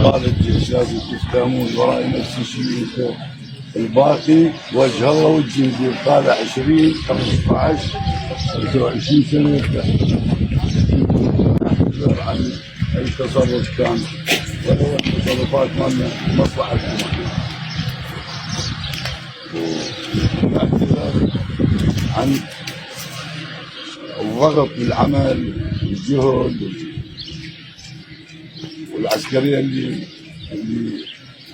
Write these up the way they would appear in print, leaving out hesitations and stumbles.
قادة الجيش لازم تفتهمون وراي نفس الشيء. الباقي وجه الله والجندي القادة 20 15 25 سنة يفتح عن أي تصرف كان ولو التصرفات مالنا مصلحتنا. عن الضغط بالعمل والجهد والعسكرية اللي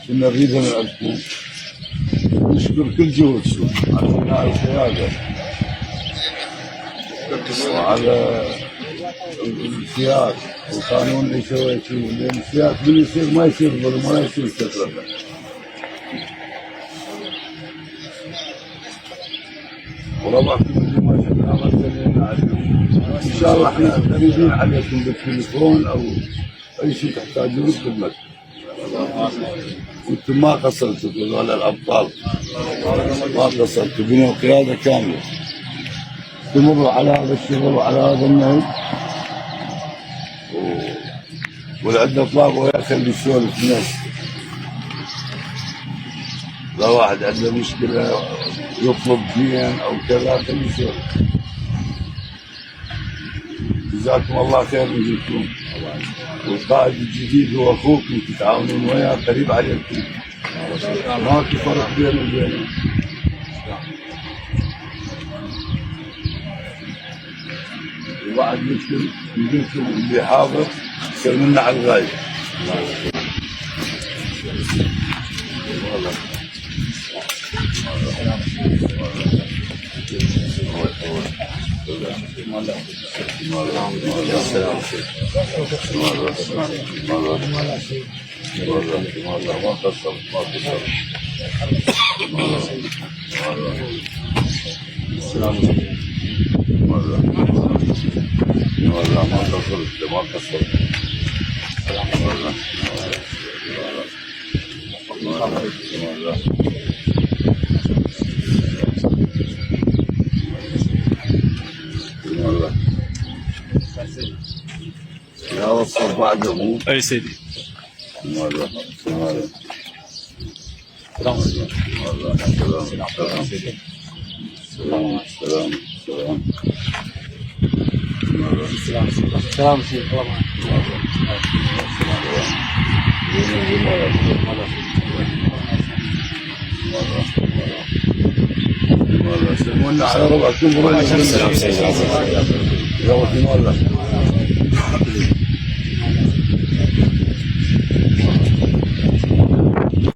كنا نريدها من عندكم. نشكر كل جهودكم على بناء القيادة وعلى السياق والقانون اللي سويتوه، لأن السياق من يصير ما يصير ظلم ولا يصير تفرقة. وربعكم اللي ما شفنا مرسلين عليكم. إن شاء الله احنا قريبين عليكم بالتليفون أو أي شيء تحتاجون خدمة. انتم ما قصرتوا هذول الأبطال، ما قصرتوا، بنوا قيادة كاملة. تمروا على هذا الشغل وعلى هذا النهج، واللي عنده طلاب يخلي يسولف الناس. لو واحد عنده مشكلة يطلب دين أو كذا خليه يسولف. جزاكم الله خير من جدكم. والقائد الجديد هو اخوكم، تتعاونون وياه، قريب عليكم، ماكو فرق بينه وبينه. وبعد يمكن اللي حاضر يصير منا على الغايب. يا وصل بعده. اي سيدي. سلام سيدي. سلمونا على ربعكم. سلام سيدي.